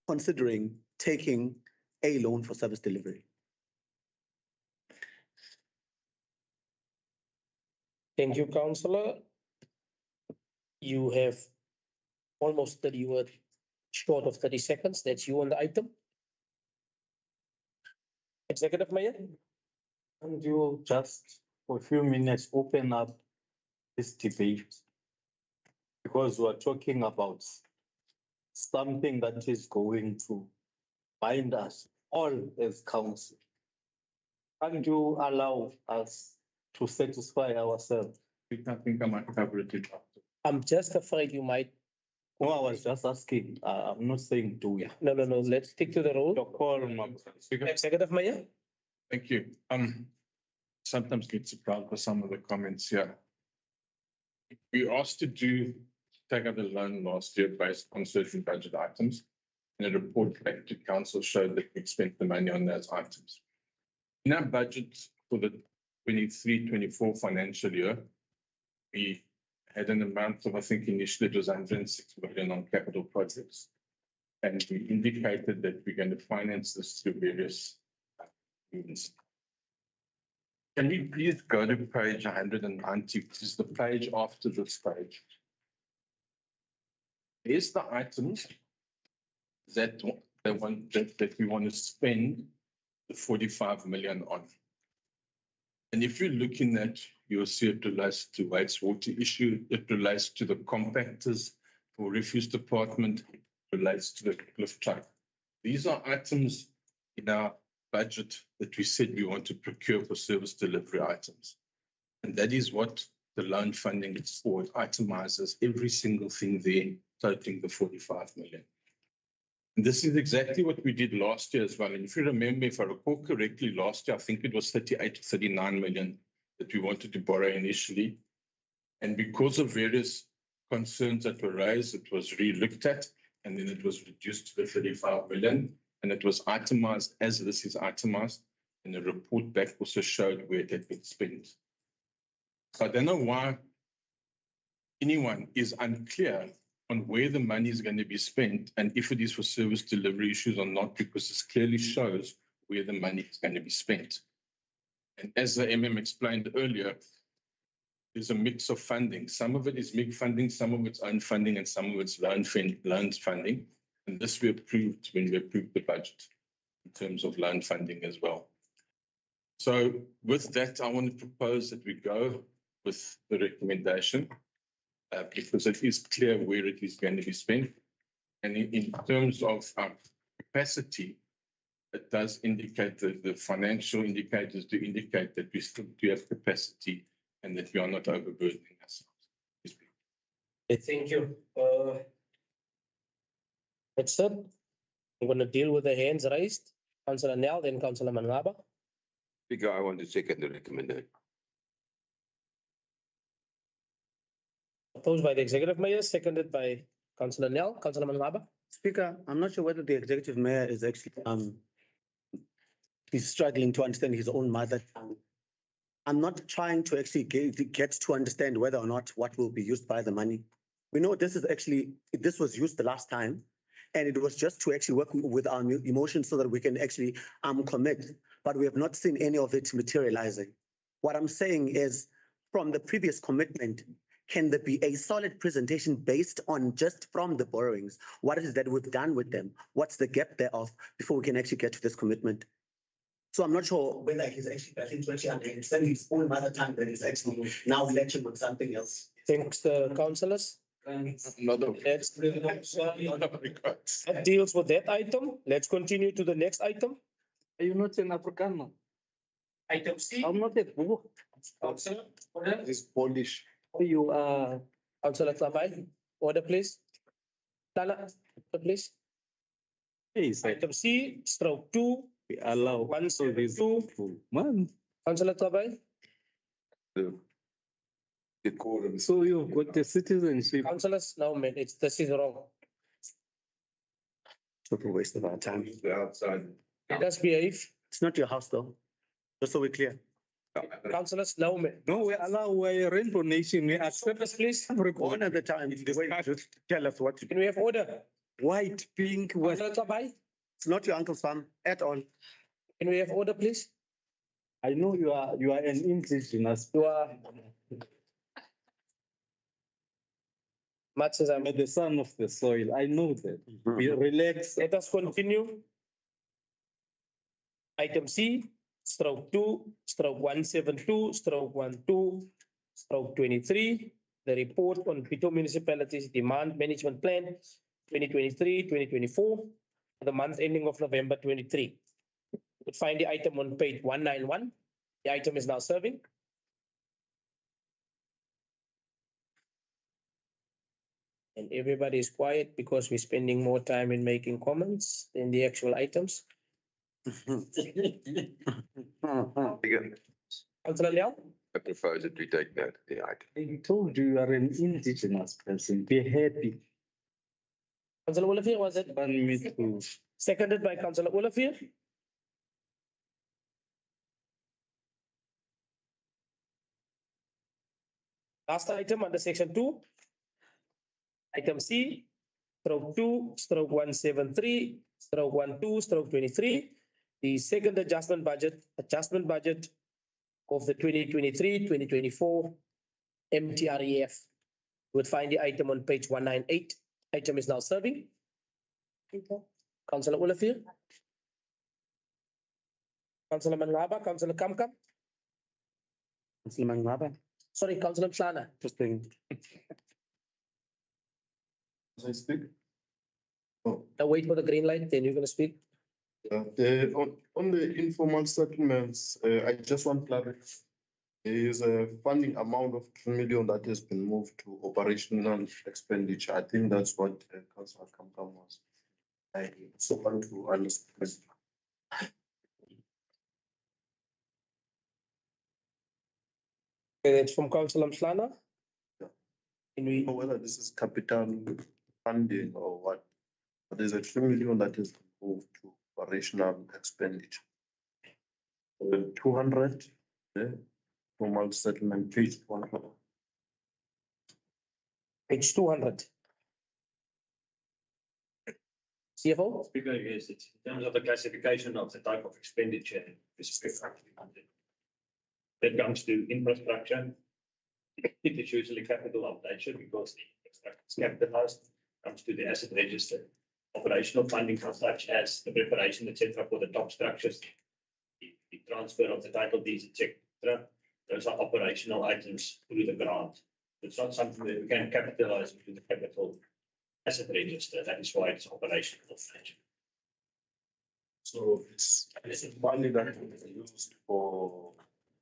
considering taking a loan for service delivery? Thank you, Councillor. You have almost 30 words short of 30 seconds. That's you on the item. Executive Mayor. And you just for a few minutes open up this debate, because we are talking about something that is going to bind us all as council. And you allow us to satisfy ourselves? I think I might cover it. I'm just afraid you might. No, I was just asking. I'm not saying do. Yeah. No. Let's stick to the rule. Your call, Speaker. Executive Mayor. Thank you. Sometimes get surprised by some of the comments here. We asked to take out a loan last year based on certain budget items, and a report back to council showed that we spent the money on those items. In our budget for the 23-24 financial year, we had an amount of, I think initially it was 106 million on capital projects. And we indicated that we're going to finance this through various means. Can we please go to page 190, which is the page after this page? Here's the items that we want to spend the 45 million on. And if you look in that, you'll see it relates to wastewater issue, it relates to the compactors for refuse department, it relates to the lift truck. These are items in our budget that we said we want to procure for service delivery items. And that is what the loan funding is for. It itemizes every single thing there, totaling the 45 million. And this is exactly what we did last year as well. And if you remember, if I recall correctly, last year, I think it was 38 to 39 million that we wanted to borrow initially. And because of various concerns that were raised, it was re-looked at, and then it was reduced to the 35 million, and it was itemized as this is itemized, and the report back also showed where it had been spent. So I don't know why anyone is unclear on where the money is going to be spent and if it is for service delivery issues or not, because this clearly shows where the money is going to be spent. And as the MM explained earlier, there's a mix of funding. Some of it is MIG funding, some of it's own funding, and some of it's loans funding. And this we approved when we approved the budget in terms of loan funding as well. So with that, I want to propose that we go with the recommendation because it is clear where it is going to be spent. And in terms of our capacity, it does indicate that the financial indicators do indicate that we still do have capacity and that we are not overburdening ourselves. Thank you. That's it. I'm going to deal with the hands raised. Councillor Nel, then Councillor Manlaba. Speaker, I want to second the recommendation. Proposed by the Executive Mayor, seconded by Councillor Nel. Councillor Manlaba. Speaker, I'm not sure whether the Executive Mayor is actually he's struggling to understand his own mother tongue. I'm not trying to actually get to understand whether or not what will be used by the money. We know this was used the last time, and it was just to actually work with our emotions so that we can actually commit, but we have not seen any of it materializing. What I'm saying is, from the previous commitment, can there be a solid presentation based on just from the borrowings? What is that we've done with them? What's the gap thereof before we can actually get to this commitment? So I'm not sure whether he's actually to actually understand his own mother tongue that is actually now lecturing on something else. Thanks, the councillors. That deals with that item. Let's continue to the next item. Are you not an African? Item C. I'm not a Bubu. Councillor, It's Polish. You are. Councillor Tlabai, order please. Lala, please. Yes, Item C, stroke 2. we allow 172. Man. Councillor Tlabai. The quorum. So you've got the citizenship. Councillors, no man, this is wrong. Total waste of our time. Outside. Let us behave. It's not your house though, just so we're clear. Councillors, no man. No, we allow a rainbow nation. We accept Focus, please. One at a time. Tell us what to do. Can we have order? white, pink, what? Councillor Tabai, It's not your uncle's farm at all. can we have order, please? I know you are an indigenous. You are. Much as I'm. You are the son of the soil. I know that. Be relaxed. Let us continue. Item C, stroke 2, stroke 172, stroke 12, stroke 23. The report on Bitou Municipality's demand management plan 2023-2024 for the month ending of November 23. You would find the item on page 191. The item is now serving. And everybody is quiet because we're spending more time in making comments than the actual items. Councillor Leon? I propose that we take that, the item. I told you are an indigenous person. Be happy. Councillor Olivier, was it? Want me to. Seconded by Councillor Olivier. Last item under section 2. Item C, stroke 2, stroke 173, stroke 12, stroke 23. The second adjustment budget of the 2023-2024 MTREF. You would find the item on page 198. Item is now serving. Councillor Olivier. Councillor Mangaba, Councillor Kamkam. Councillor Mangaba, Sorry, Councillor Mhlana. interesting. As I speak, Now wait for the green light, then you're going to speak. on the informal settlements, I just want clarity. There is a funding amount of 2 million that has been moved to operational expenditure. I think that's what Councillor Kamkam was. I also want to understand. It's from Councillor Mhlana. Yeah. Can we, Know whether this is capital funding or what. But there's a 2 million that is moved to operational expenditure. 200, formal settlement, page 100. page 200. CFO? Speaker, yes, it's in terms of the classification of the type of expenditure. That comes to infrastructure. It is usually capital outlation because the infrastructure is capitalized. Comes to the asset register. Operational funding such as the preparation, etc., for the top structures, the transfer of the title deeds, etc. Those are operational items through the grant. It's not something that we can capitalize into the capital asset register. That is why it's operational. So it's money that is used for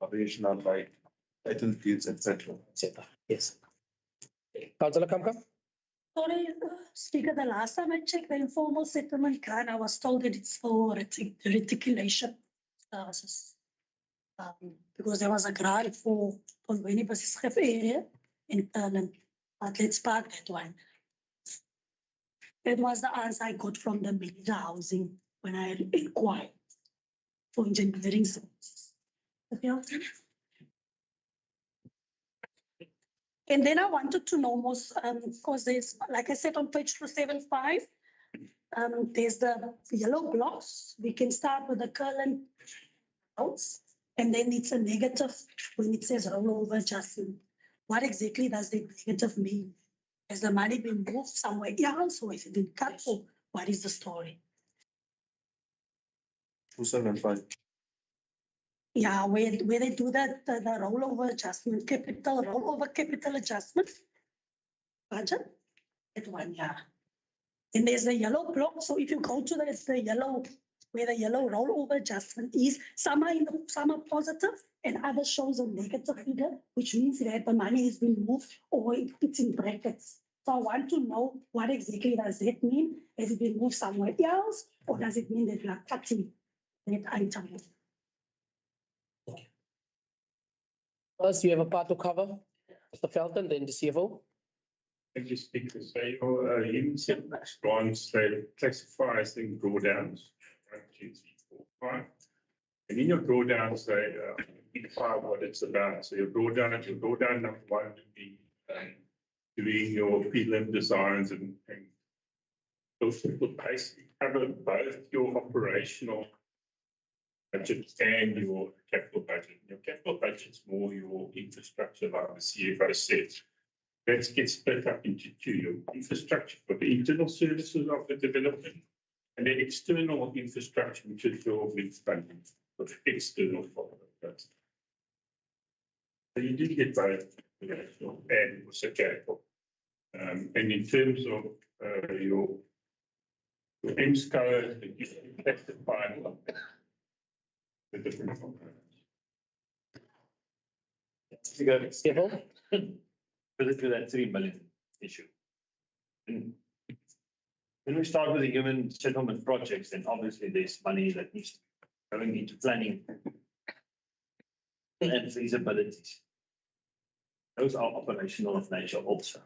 operational like title deeds, etc. Yes. Councillor Kamkam? Sorry, Speaker, the last time I checked the informal settlement grant, I was told that it's for reticulation services. Because there was a grant for Winnipeg area in Thailand, but let's park that one. That was the answer I got from the Minister Housing when I inquired for engineering services. Okay. And then I wanted to know most, because there's, like I said, on page 275, there's the yellow blocks. We can start with the current notes, and then it's a negative when it says rollover adjustment. What exactly does the negative mean? Has the money been moved somewhere else, or has it been cut, or what is the story? 275. Yeah, where they do that, the rollover adjustment, rollover capital adjustment budget, that one, yeah. And there's the yellow block, so if you go to the yellow, where the yellow rollover adjustment is, some are positive and others shows a negative figure, which means that the money has been moved or it's in brackets. So I want to know what exactly does that mean? Has it been moved somewhere else, or does it mean that we are cutting that item? First, you have a part to cover. Mr. Felton, then the CFO. Thank you, Speaker. So your limited grants, they classify as in drawdowns, 1, 2, 3, 4, 5. And in your drawdowns, they identify what it's about. So your drawdown number 1 would be doing your prelim designs and Also would basically cover both your operational budget and your capital budget. Your capital budget's more your infrastructure, like the CFO said. That gets split up into two: your infrastructure for the internal services of the development, and then external infrastructure, which is your with funding of external products. So you do get both operational and also capital. And in terms of your MSCO, you classify the different components. Stefan? Further to that 3 million issue. And when we start with the human settlement projects, then obviously there's money that needs going into planning and feasibilities. Those are operational of nature also.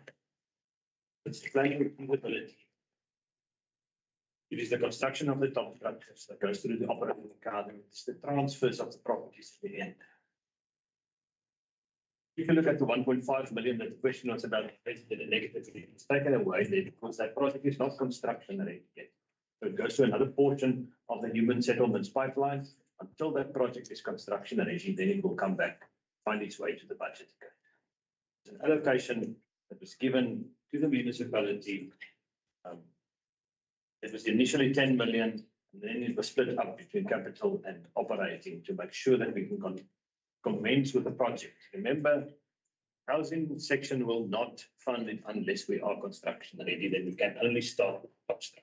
It's planning and feasibility. It is the construction of the top structures that goes through the operating account. It's the transfers of the properties at the end. If you look at the 1.5 million, that the question was about the negatively, it's taken away there because that project is not construction ready yet. So it goes to another portion of the human settlements pipeline until that project is construction ready, then it will come back, find its way to the budget again. It's an allocation that was given to the municipality. It was initially 10 million, and then it was split up between capital and operating to make sure that we can commence with the project. Remember, housing section will not fund it unless we are construction ready. Then we can only start construction.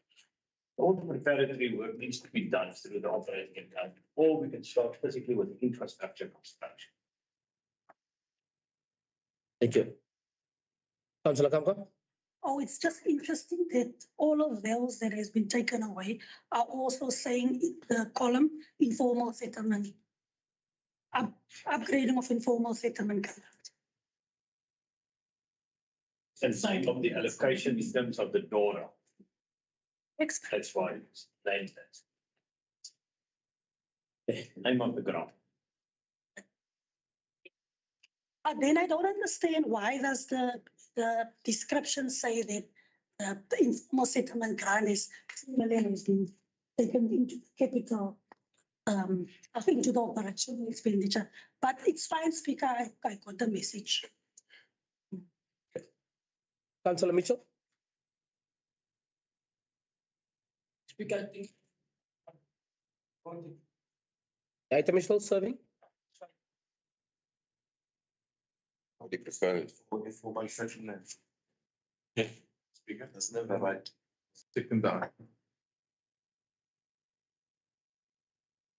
All the preparatory work needs to be done through the operating account, or we can start physically with infrastructure construction. Thank you. Councillor Kamka? Oh, it's just interesting that all of those that has been taken away are also saying in the column informal settlement. Upgrading of informal settlement. And name of the allocation in terms of the DORA. That's why it's named that. Name of the grant. But then I don't understand why does the description say that the informal settlement grant is 2 million has been taken into capital, I think to the operational expenditure, but it's fine, Speaker, I got the message. Councillor Mitchell? Speaker, I think. The item is still serving. They prefer For my settlement. Yeah. Speaker, that's never right. Second that.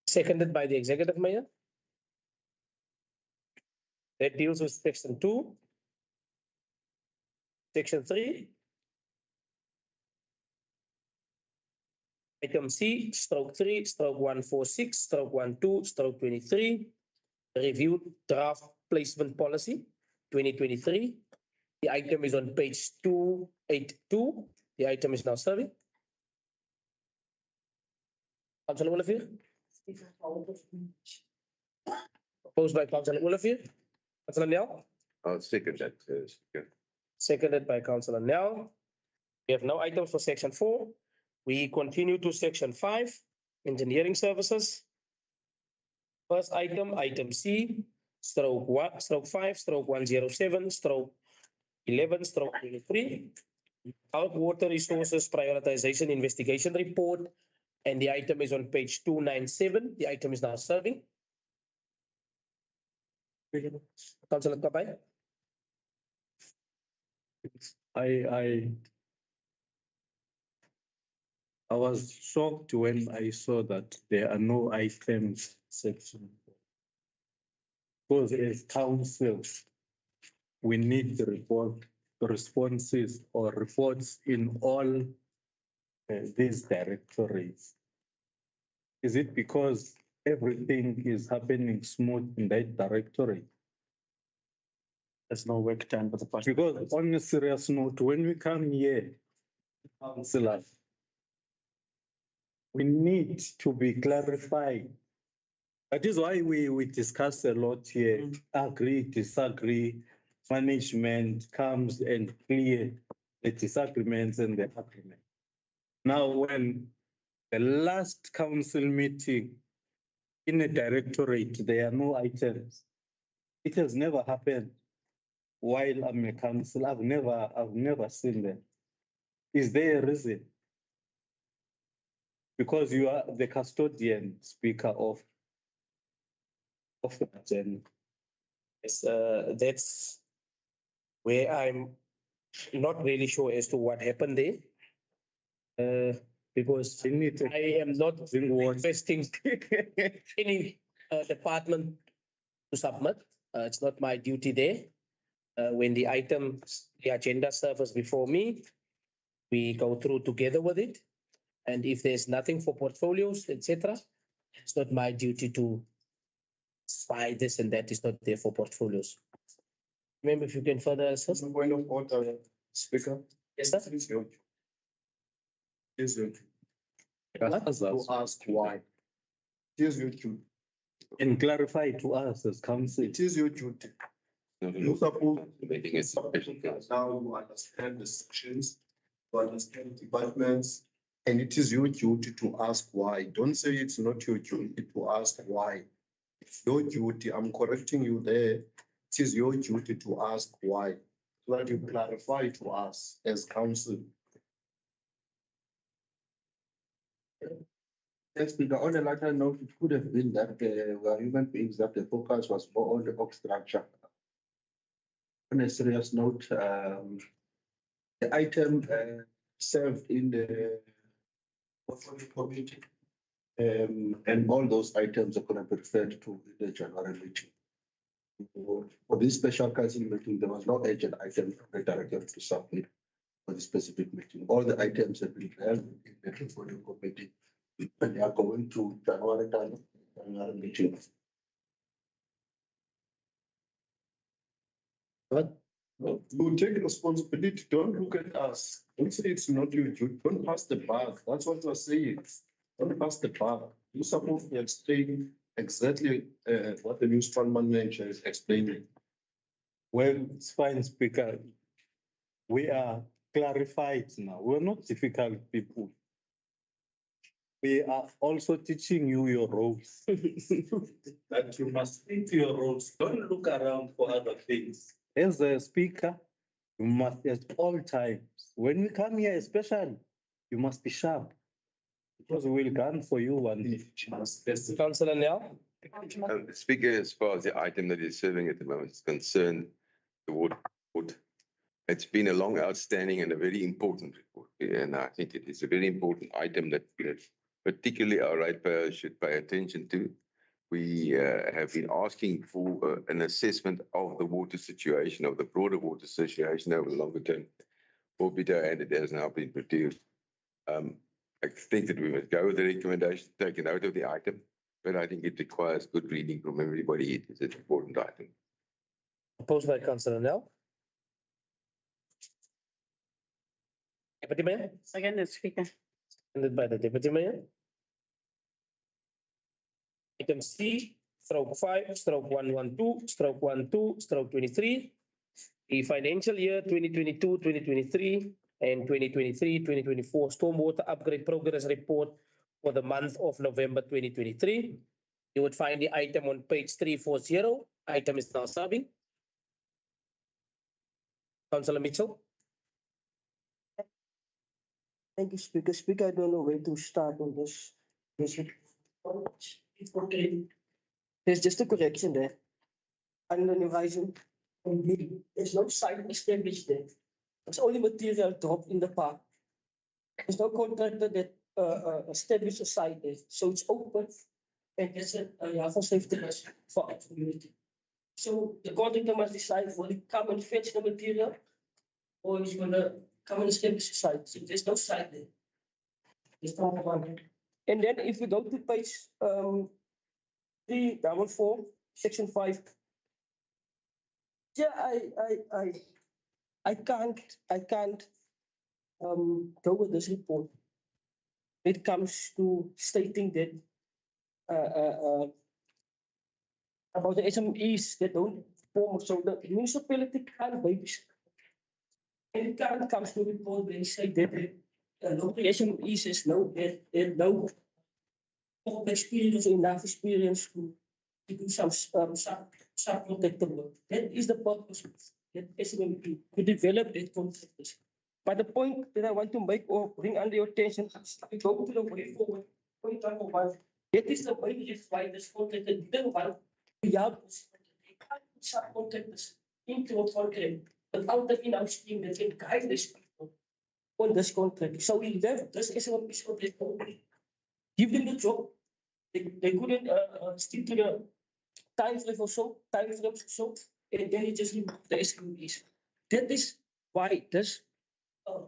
Seconded by the executive mayor. That deals with section 2. Section 3. Item C, stroke 3, stroke 146, stroke 12, stroke 23. Review draft placement policy 2023. The item is on page 282. The item is now serving. Councillor Olivier? Proposed by Councillor Olivier. Councillor Nel? I'll second that, Speaker. Seconded by Councillor Nel. We have no items for section 4. We continue to section 5, engineering services. First item, item C, stroke 1, stroke 5, stroke 107, stroke 11, stroke 23. Out water resources prioritization investigation report. And the item is on page 297. The item is now serving. Councillor Kapai. I was shocked when I saw that there are no items section. Because as council, we need the responses or reports in all these directorates. Is it because everything is happening smooth in that directorate? There's no work done with the budget. Because on a serious note, when we come here, councillors, we need to be clarified. That is why we discuss a lot here, agree, disagree, management comes and clear the disagreements and the agreement. Now, when the last council meeting in a directorate, there are no items. It has never happened while I'm a council. I've never seen that. Is there a reason? Because you are the custodian speaker of the agenda. Yes, that's where I'm not really sure as to what happened there. Because I need to I am not what requesting any department to submit. It's not my duty there. When the items, the agenda surface before me, we go through together with it. And if there's nothing for portfolios, etc., it's not my duty to spy this and that is not there for portfolios. Remember, if you can further assist. Some point of order, Speaker. Yes, sir. Is your What? to ask why. It is your duty. and clarify to us as council. It is your duty. No, no, You no. suppose Debating is special class. now you understand the sections, you understand departments, and it is your duty to ask why. Don't say it's not your duty to ask why. It's your duty. I'm correcting you there. It is your duty to ask why. So that you clarify to us as council. Yes, Speaker, on a lighter note, it could have been that we are human beings, that the focus was more on the org structure. On a serious note, the item served in the portfolio committee, and all those items are going to be referred to in the January meeting. For this special council meeting, there was no urgent item from the director to submit for the specific meeting. All the items have been held in the portfolio committee. And they are going to January meeting. What? You take responsibility. Don't look at us. Don't say it's not your duty. Don't pass the buck. That's what you're saying. Don't pass the buck. You're supposed to explain exactly what the municipal manager is explaining. Well, it's fine, Speaker. We are clarified now. We're not difficult people. We are also teaching you your roles. That you must stick to your roles. Don't look around for other things. As a speaker, you must at all times, when we come here especially, you must be sharp. Because we will gun for you one day. Councillor Nell? Speaker, as far as the item that is serving at the moment is concerned, the water report, it's been a long outstanding and a very important report. And I think it is a very important item that particularly our ratepayers should pay attention to. We have been asking for an assessment of the water situation, of the broader water situation over the longer term for Bitou, and it has now been produced. I think that we must go with the recommendation, take a note of the item, but I think it requires good reading from everybody. It is an important item. Proposed by Councillor Nell. Deputy Mayor? Second, Speaker. Seconded by the Deputy Mayor. Item C, /5/112/12/23. The financial year 2022-2023 and 2023-2024 stormwater upgrade progress report for the month of November 2023. You would find the item on page 340. Item is now serving. Councillor Mitchell. Thank you, Speaker. Speaker, I don't know where to start on this. Okay. There's just a correction there. Under the horizon, there's no site established there. It's only material dropped in the park. There's no contractor that established a site there. So it's open and it's a for safety risk for our community. So the contractor must decide will he come and fetch the material or he's gonna come and establish a site. So there's no site there. There's no one. And then if we go to page 344, section 5. Yeah, I can't go with this report. It comes to stating that about the SMEs that don't form, so the municipality can't babysit. And it can't come to report they say that local SMEs is no experience or enough experience to do some subcontractor work. That is the purpose of that SME, to develop that contractors. But the point that I want to make or bring under your attention, I go to the way forward. Point number one, that is the way is why this contractor didn't want to help subcontractors into a contract without the in-house team that can guide these people on this contract. So we left this SME contract only. Give them the job. They couldn't stick to the time frame or so, and then it just removed the SMEs. That is why this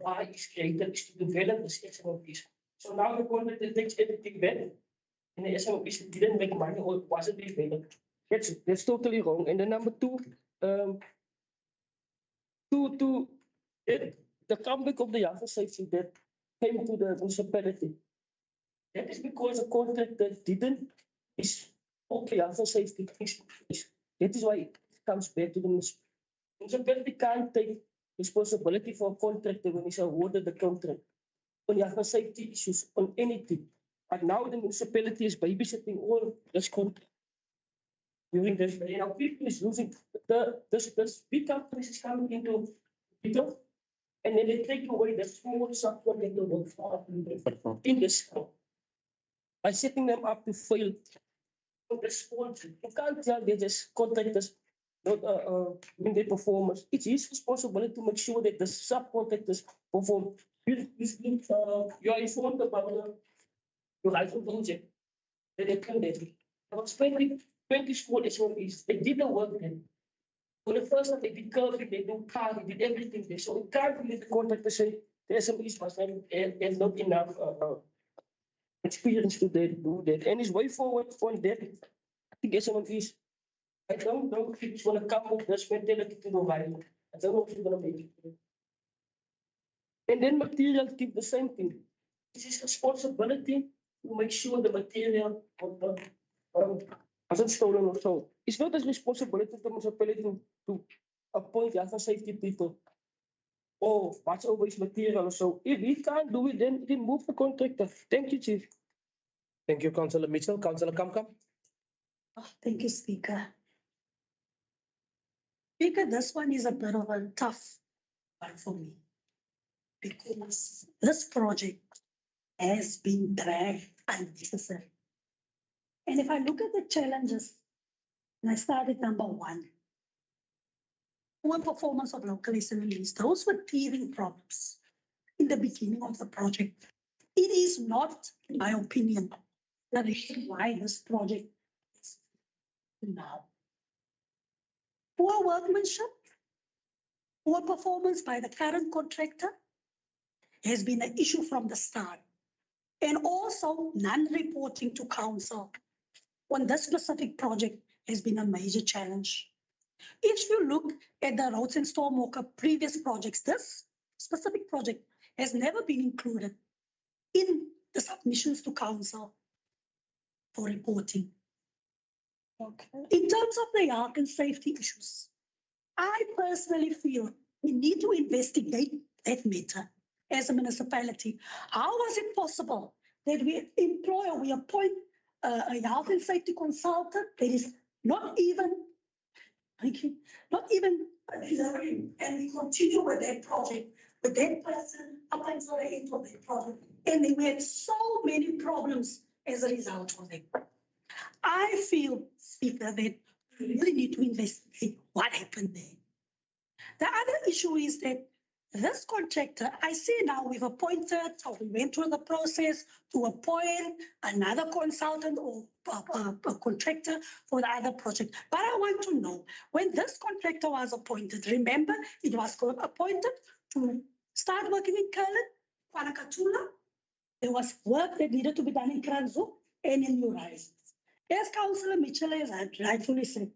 why is created, is to develop this SMEs. So now the contract takes everything back, and the SMEs didn't make money or wasn't developed. That's totally wrong. And then number two, the comeback of the health and safety that came to the municipality. That is because the contractor didn't is okay health and safety things. That is why it comes back to the municipality. Municipality can't take responsibility for a contractor when he's awarded the contract on health and safety issues on anything. But now the municipality is babysitting all this contract. During this, now people is losing this big companies is coming into Bitou, and then they take away the small subcontractor work in this by setting them up to fail on the sport. You can't tell they're just contractors not in their performance. It's his responsibility to make sure that the subcontractors perform. You are informed about your life project that they can do. I was 20 small SMEs. They did the work then. For the first time, they did curving, they do car, they did everything there. So we can't really the contractor say the SMEs must have not enough experience to do that. And it's way forward on that. I think SMEs, I don't know if it's going to come with this mentality to the violent. I don't know if it's going to make it. And then material keep the same thing. This is responsibility to make sure the material wasn't stolen or so. It's not a responsibility of the municipality to appoint health and safety people or watch over his material or so. If he can't do it, then remove the contractor. Thank you, Chief. Thank you, Councillor Mitchell. Councillor Kamkam. Thank you, Speaker. Speaker, this one is a bit of a tough one for me because this project has been dragged unnecessarily. And if I look at the challenges, and I start at number one, poor performance of local SMEs, those were teething problems in the beginning of the project. It is not, in my opinion, the reason why this project is now. Poor workmanship, poor performance by the current contractor has been an issue from the start. And also non-reporting to council on this specific project has been a major challenge. If you look at the roads and stormwater previous projects, this specific project has never been included in the submissions to council for reporting. Okay. In terms of the health and safety issues, I personally feel we need to investigate that matter as a municipality. How was it possible that we employ or we appoint a health and safety consultant that is not even and we continue with that project, with that person up until the end of that project. And we had so many problems as a result of it. I feel, Speaker, that we really need to investigate what happened there. The other issue is that this contractor, I see now we've appointed, or we went through the process to appoint another consultant or a contractor for the other project. But I want to know, when this contractor was appointed, remember, it was appointed to start working in Curlin, Kwanakatula. There was work that needed to be done in Kranzo and in New Rise. As Councillor Mitchell has rightfully said,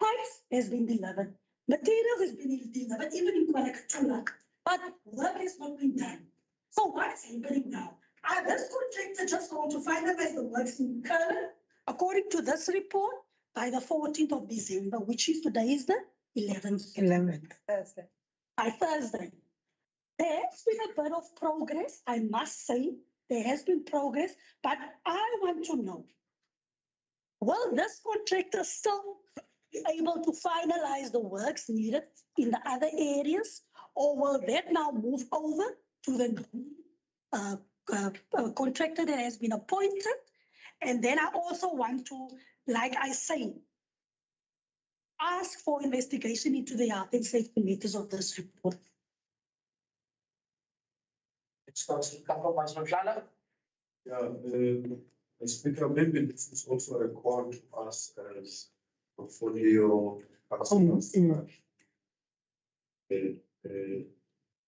pipes has been delivered, materials has been delivered, even in Kwanakatula. But work has not been done. So what's happening now? Are this contractor just going to finalize the works in Curlin? According to this report, by the 14th of December, which is today is the 11th. Thursday. By Thursday. There has been a bit of progress, I must say. There has been progress, but I want to know, will this contractor still be able to finalize the works needed in the other areas? Or will that now move over to the contractor that has been appointed? And then I also want to, like I say, ask for investigation into the health and safety matters of this report. Yeah, Speaker, maybe this is also a call to us as portfolio councillors.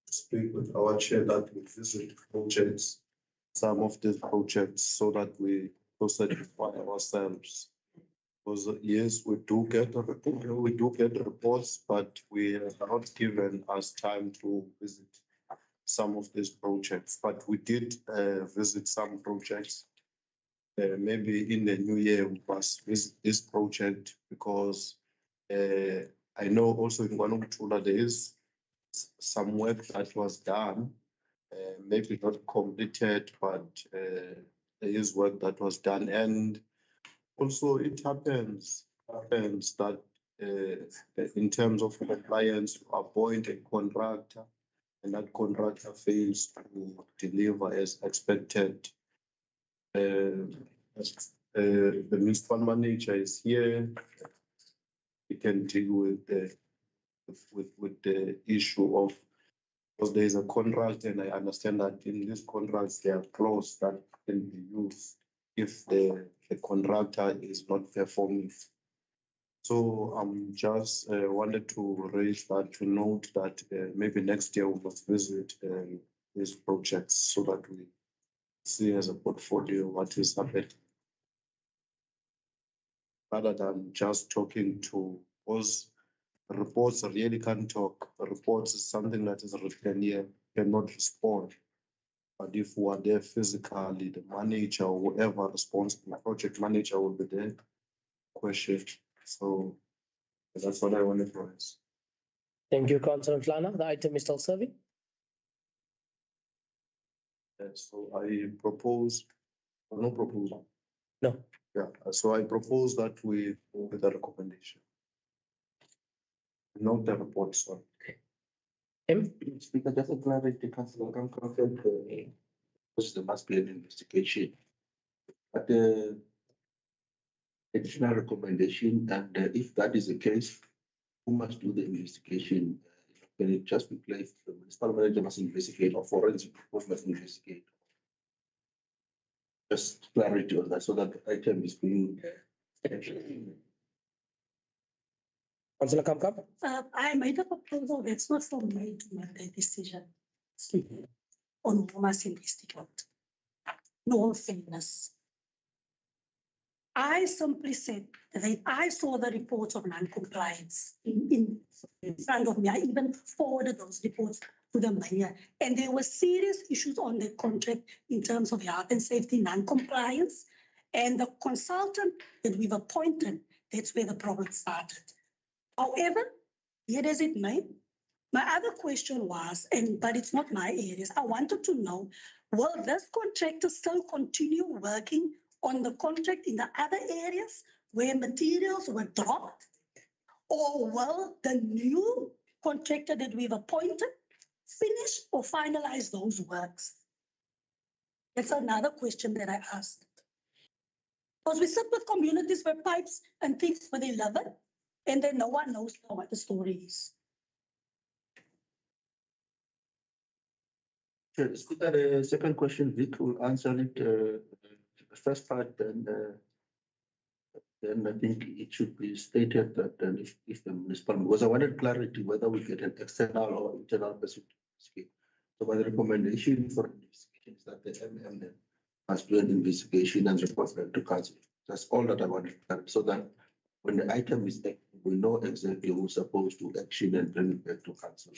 Speak with our chair that we visit projects, some of these projects, so that we satisfy ourselves. Because yes, we do get reports, but we are not given us time to visit some of these projects. But we did visit some projects. Maybe in the new year we must visit this project, because I know also in Guanumtula there is some work that was done, maybe not completed, but there is work that was done. And also it happens that in terms of compliance, you appoint a contractor and that contractor fails to deliver as expected. The municipal manager is here. We can deal with the issue of, because there is a contract, and I understand that in these contracts there are clauses that can be used if the contractor is not performing. So I'm just wanted to raise that, to note that maybe next year we must visit these projects so that we see as a portfolio what is happening, rather than just talking to us. Reports really can't talk. Reports is something that is written here, cannot respond. But if we are there physically, the manager or whoever responsible, project manager will be there, question. So that's what I wanted to raise. Thank you, Councillor Mhlana. The item is still serving. So I propose, no proposal. No. Yeah, so I propose that we go with the recommendation. Note the report, sorry. Speaker, just a clarity, Councillor, I'm confident because there must be an investigation. But the additional recommendation, and if that is the case, who must do the investigation? Can it just be placed? The municipal manager must investigate, or forensic must investigate. Just clarity on that, so that the item is being. Councillor Kamkam. I made a proposal that's not for me to make the decision on who must investigate. In all fairness, I simply said that I saw the reports of non-compliance in front of me. I even forwarded those reports to the mayor, and there were serious issues on the contract in terms of health and safety non-compliance. And the consultant that we've appointed, that's where the problem started. However, yet as it may, my other question was, but it's not my areas, I wanted to know, will this contractor still continue working on the contract in the other areas where materials were dropped? Or will the new contractor that we've appointed finish or finalize those works? That's another question that I asked. Because we sit with communities where pipes and things were delivered, and then no one knows what the story is. Sure, Speaker, the second question, Vic will answer it. The first part, then I think it should be stated that if the municipal, because I wanted clarity whether we get an external or internal person to investigate. So my recommendation for investigation is that the MMN must do an investigation and report that to council. That's all that I wanted, so that when the item is active, we know exactly who's supposed to action and bring it back to council.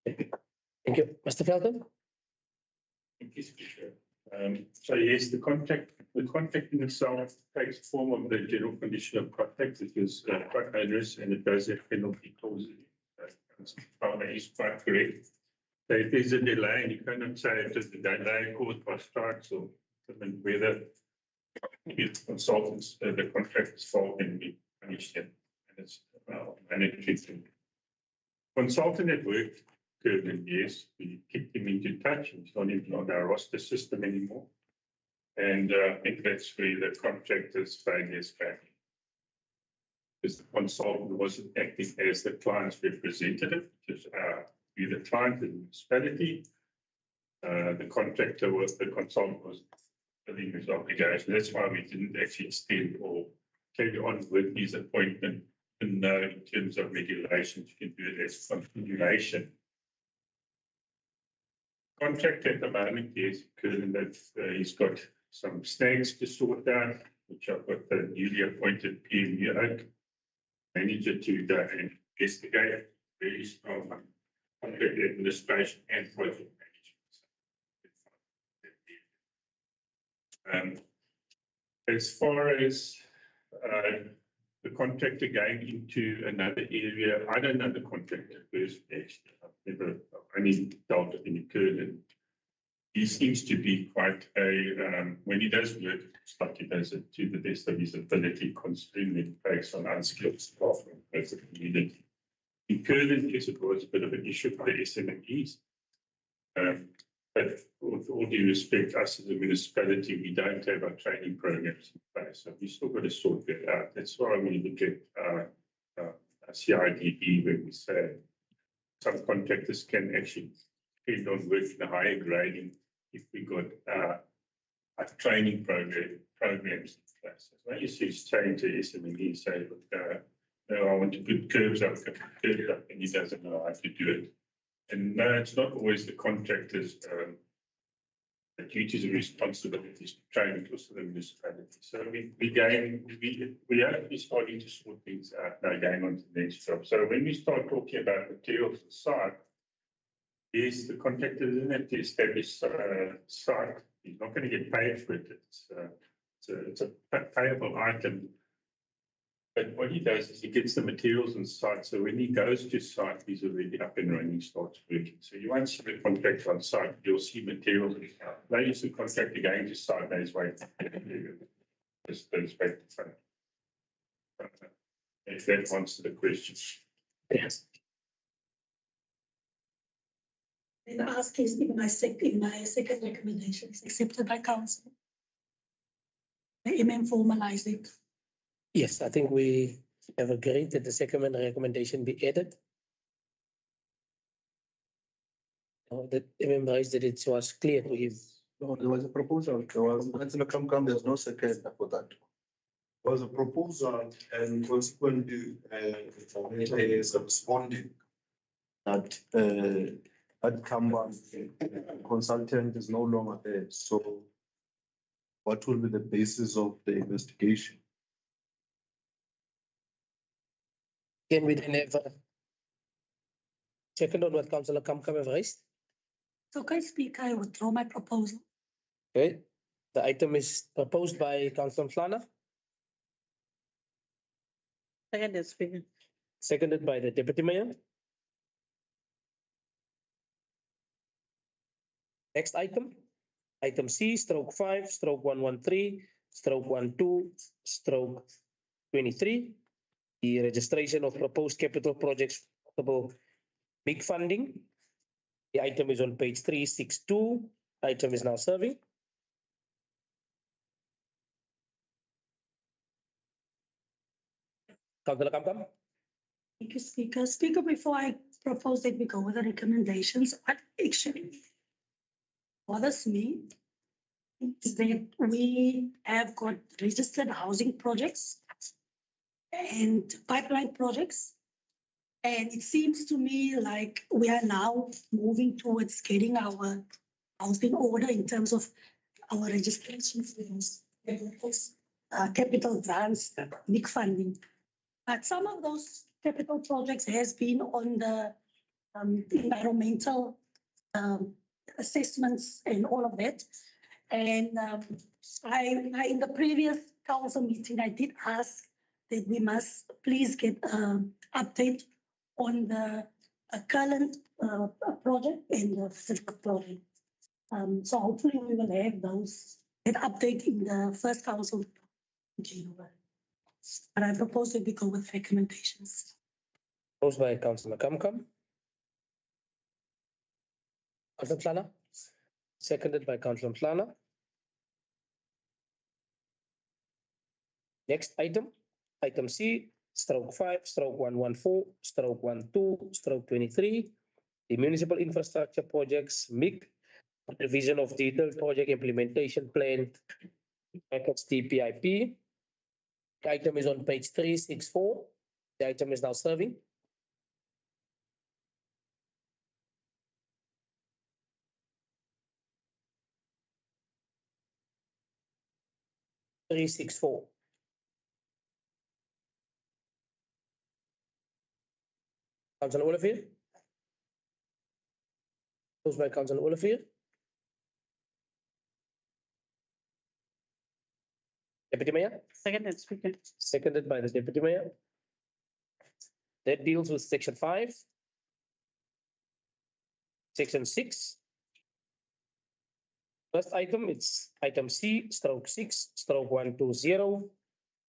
Thank you. Mr. Felton? Thank you, Speaker. So yes, the contract in itself takes the form of the general condition of contract. It is quite onerous and it does have penalty clauses. Is quite correct. So if there's a delay, and you cannot say if it's a delay caused by strikes or whether if consultants, the contractors fault and we punish them. And it's mandatory thing. Consultant at work, Kurgan, yes, we keep him into touch. He's not even on our roster system anymore. And I think that's where the contractor's failures back. Because the consultant wasn't acting as the client's representative, just be the client, the municipality. The contractor was, the consultant was filling his obligation. That's why we didn't actually extend or carry on with his appointment. And in terms of regulations, you can do it as continuation. Contract at the moment is that he's got some snags to sort out, which I've got the newly appointed PM manager to go and investigate. Very strong contract administration and project management. As far as the contractor going into another area, I don't know the contractor personally. I've only dealt with him in Kurgan. He seems to be quite a, when he does work, it's like he does it to the best of his ability, considering it takes on unskilled staff as a community. In Kurgan, yes, it was a bit of an issue for the SMEs. But with all due respect, us as a municipality, we don't have our training programs in place. So we still got to sort that out. That's why we look at CIDB, where we say some contractors can actually depend on working a higher grading if we got a training programs in place. So when you see change to SME, say, look, no, I want to put curves up, and he doesn't know how to do it. And no, it's not always the contractors' duties and responsibilities to train, it was the municipality. So we are actually starting to sort things out now, going on to the next job. So when we start talking about materials on site, yes, the contractor doesn't have to establish site. He's not going to get paid for it. It's a payable item. But what he does is he gets the materials on site. So when he goes to site, he's already up and running, starts working. So you won't see the contractor on site. You'll see materials. Now you see the contractor going to site, and he's waiting. Just back to front. If that answers the question. Yes. And ask is if my second recommendation is accepted by council. The MM formalize it. Yes, I think we have agreed that the second recommendation be added. That remembers that it was clear to him. No, there was a proposal. There was, there's no second for that. There was a proposal and consequently, there is a responding that, that consultant is no longer there. So what will be the basis of the investigation? Can we then have a second on what Councillor Kamkam have raised? So can I speak? I withdraw my proposal. Okay, the item is proposed by Councillor Mhlana, Second, Speaker. seconded by the Deputy Mayor. Next item, item C, stroke 5, stroke 113, stroke 12, stroke 23. The registration of proposed capital projects, big funding. The item is on page 362. Item is now serving. Councillor Kamkam. Thank you, Speaker. Speaker, before I propose that we go with the recommendations, what actually bothers me is that we have got registered housing projects and pipeline projects. And it seems to me like we are now moving towards getting our housing order in terms of our registrations, capital grants, big funding. But some of those capital projects has been on the environmental assessments and all of that. And I in the previous council meeting, I did ask that we must please get an update on the current project and the physical project. So hopefully we will have that update in the first council in January. And I propose that we go with recommendations. Proposed by Councillor Kamkam. Councillor Mhlana. Seconded by Councillor Mhlana. Next item, item C, stroke 5, stroke 114, stroke 12, stroke 23. The Municipal Infrastructure Projects, MIC, revision of detailed project implementation plan, package TPIP. The item is on page 364. The item is now serving. Three, 6, 4. Councillor Olivier. Proposed by Councillor Olivier. Deputy Mayor. Seconded, Speaker. Seconded by the Deputy Mayor. That deals with section 5. Section 6. First item, it's item C, stroke 6, stroke 120,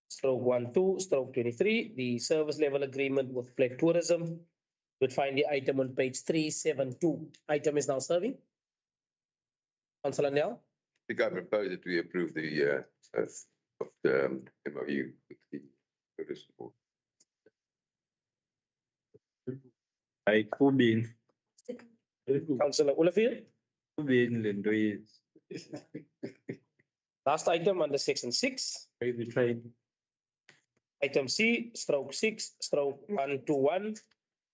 stroke 12, stroke 23, the service level agreement with Black Tourism. You would find the item on page 372. Item is now serving. Councillor Nell. I think I propose that we approve the of the MOU with the tourist board. I could be Councillor Olivier. in Last item under section 6. the train. Item C, stroke 6, stroke 121,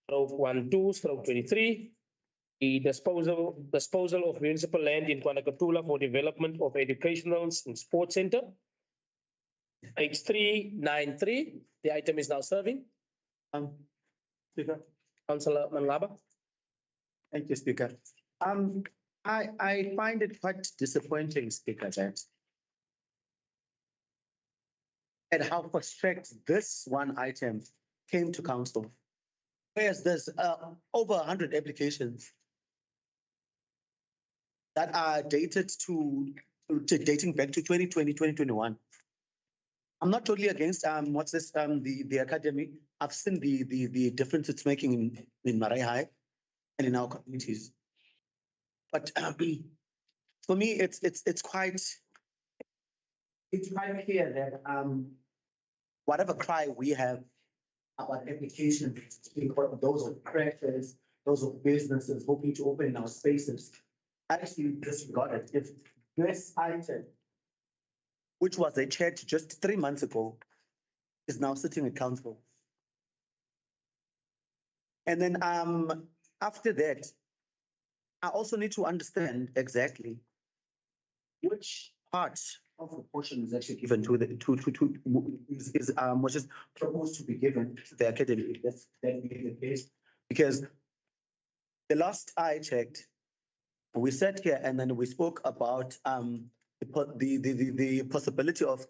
stroke 12, stroke 23. The disposal of municipal land in Kwanakatula for development of educational and sports center. Page 393. The item is now serving. Speaker. Councillor Manlaba. Thank you, Speaker. I find it quite disappointing, Speaker, that and how frustrated this one item came to council. Whereas there's over 100 applications that are dated dating back to 2020, 2021. I'm not totally against what's this the academy. I've seen the difference it's making in Marai High and in our communities. But for me, it's quite clear that whatever cry we have about applications, those of crashes, those of businesses hoping to open our spaces, actually disregarded. If this item, which was a chat just 3 months ago, is now sitting at council. And then after that, I also need to understand exactly which part of the portion is actually given to the which is proposed to be given to the academy. That's that being the case, because the last I checked, we sat here and then we spoke about the possibility of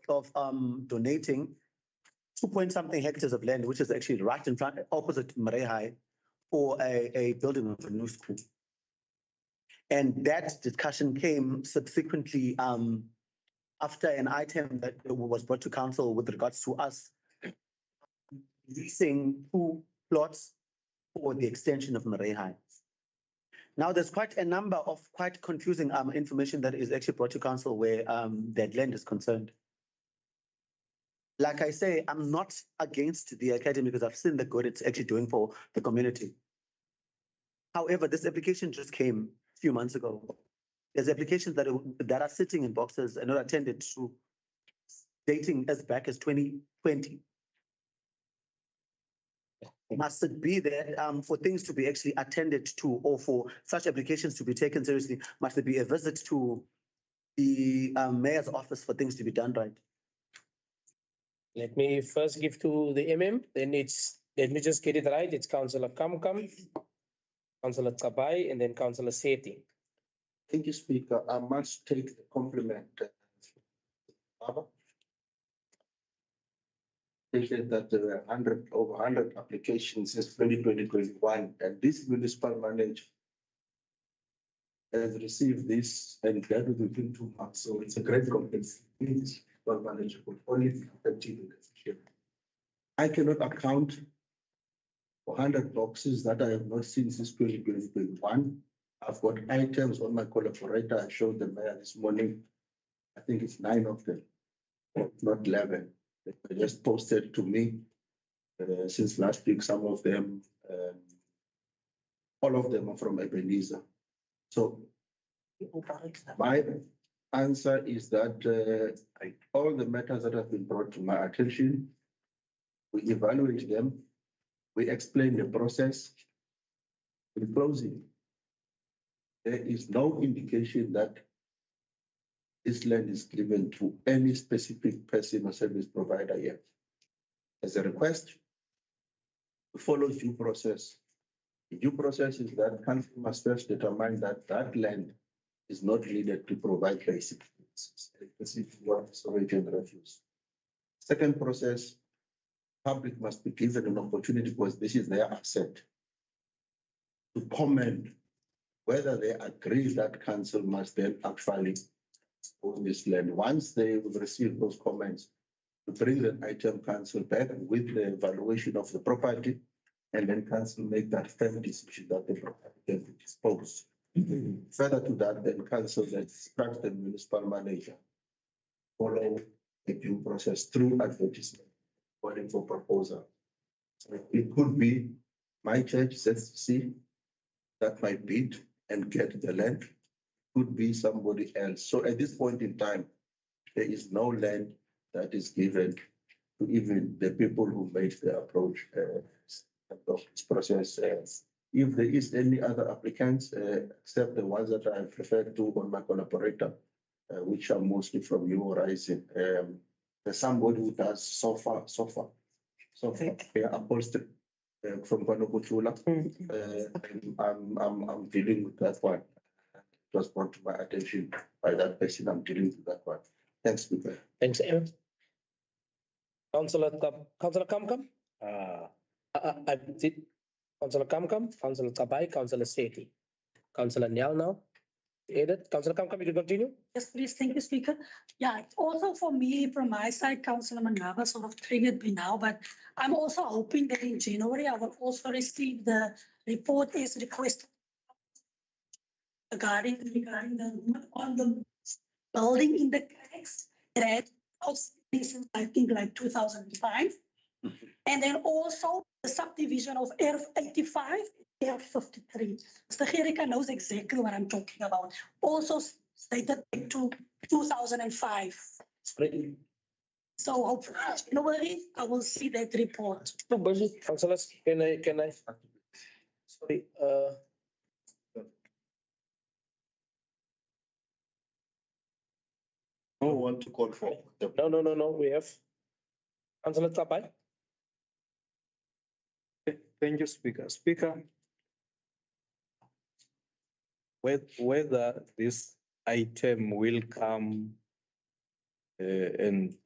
donating 2-point-something hectares of land, which is actually right in front, opposite Marai High, for a building of a new school. And that discussion came subsequently after an item that was brought to council with regards to us leasing 2 plots for the extension of Marai High. Now, there's quite a number of quite confusing information that is actually brought to council where that land is concerned. Like I say, I'm not against the academy because I've seen the good it's actually doing for the community. However, this application just came a few months ago. There's applications that are sitting in boxes and not attended to, dating as back as 2020. Must it be there for things to be actually attended to, or for such applications to be taken seriously? Must there be a visit to the mayor's office for things to be done right? Let me first give to the then let me just get it right. It's Councillor Kamkam, Councillor Tsabai, and then Councillor Sethi. Thank you, Speaker. I must take the compliment. stated that there were over 100 applications since 2021, and this municipal manager has received this and that within 2 months. So it's a great complex. Municipal manager could only be effective in the future. I cannot account for 100 boxes that I have not seen since 2021. I've got items on my collaborator. I showed the mayor this morning. I think it's 9 of them, not 11. They just posted to me since last week. Some of them, all of them are from Ebenezer. So my answer is that all the matters that have been brought to my attention, we evaluate them, we explain the process. In closing, there is no indication that this land is given to any specific person or service provider yet. As a request, to follow due process. The due process is that council must first determine that that land is not needed to provide basic electricity, water, storage, and refuse. Second process, public must be given an opportunity, because this is their asset, to comment whether they agree that council must then actually own this land. Once they will receive those comments, to bring the item council back with the evaluation of the property, and then council make that firm decision that the property can be disposed. Further to that, then council then instruct the municipal manager follow the due process through advertisement, calling for proposal. So it could be my church, ZCC, that might bid and get the land. Could be somebody else. So at this point in time, there is no land that is given to even the people who made the approach of this process. If there is any other applicants, except the ones that I referred to on my collaborator, which are mostly from New Horizon, there's somebody who does sofa, upholstery from Panokutula. I'm dealing with that one. It was brought to my attention by that person. I'm dealing with that one. Thanks, Speaker. Thanks, Aaron. Councillor Kamkam. I did. Councillor Kamkam, Councillor Tabai, Councillor Sethi, Councillor Nyal now. Edith, Councillor Kamkam, you can continue. Yes, please. Thank you, Speaker. Yeah, also for me, from my side, Councillor Manava sort of triggered me now, but I'm also hoping that in January, I will also receive the report as requested regarding the on the building in the cracks that had since I think like 2005. And then also the subdivision of R85, R53. Mr. Gerika knows exactly what I'm talking about. Also stated back to 2005. So hopefully in January, I will see that report. No, budget, councillors, can I? Sorry, No one to call for. No, we have Councillor Tabai. Thank you, Speaker. Speaker, whether this item will come and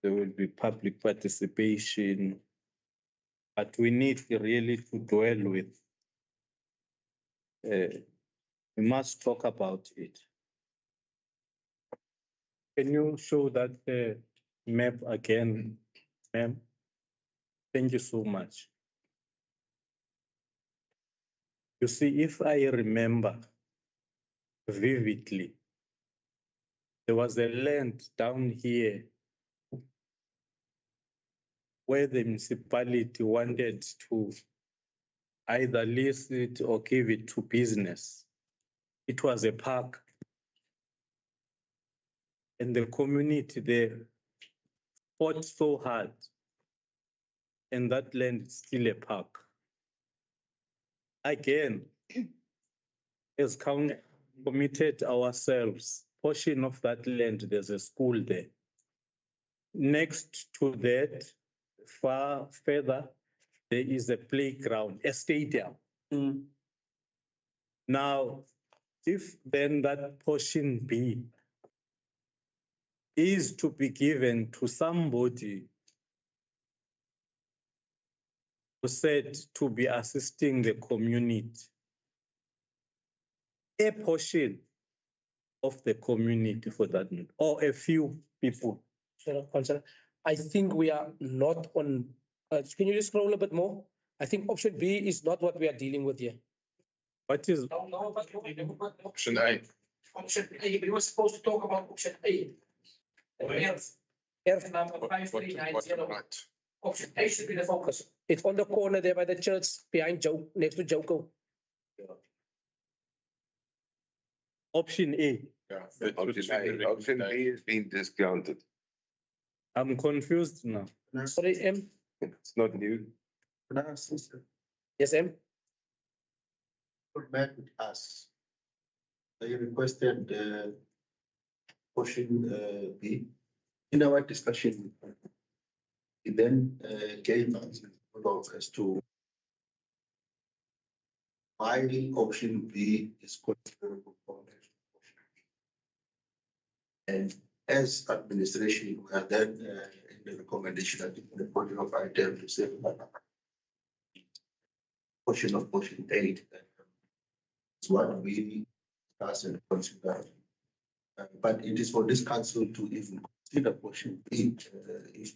there will be public participation, but we need really to dwell with. We must talk about it. Can you show that map again, ma'am? Thank you so much. You see, if I remember vividly, there was a land down here where the municipality wanted to either lease it or give it to business. It was a park. And the community there fought so hard. And that land is still a park. Again, as county committed ourselves, portion of that land, there's a school there. Next to that, far further, there is a playground, a stadium. Now, if then that portion B is to be given to somebody said to be assisting the community. A portion of the community for that, matter, or a few people. Councillor, I think we are not on, can you just scroll a bit more? I think option B is not what we are dealing with here. What is Option A. Option A, we were supposed to talk about option A. Earth number Right. Option A should be the focus. It's on the corner there by the church behind Joe, next to Joko. option A? Yeah. that's what Option should be A, option B recommended. has been discounted. I'm confused now. Sorry, M. It's not new. Can I ask this? Yes, M. Met with us. They requested portion B. In our discussion, he then gave us as to why option B is considered for and as administration, we are then in the recommendation, I think, the body of item to say portion of portion 8 is what we discuss and consider. But it is for this council to even consider portion B. If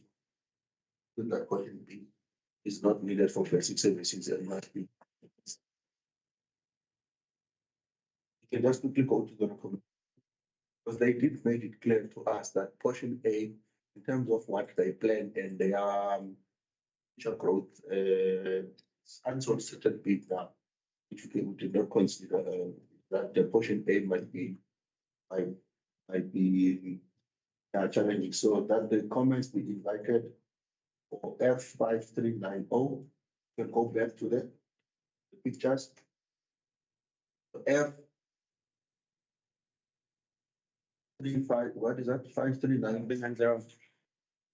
that portion B is not needed for basic services and must be. You can just quickly go to the recommendation. Because they did make it clear to us that portion A, in terms of what they plan and their future growth, unsolicited bid now, which we did not consider that the portion A might be challenging. So that the comments we invited for F5390, you can go back to the pictures. F 35, what is that? 5390.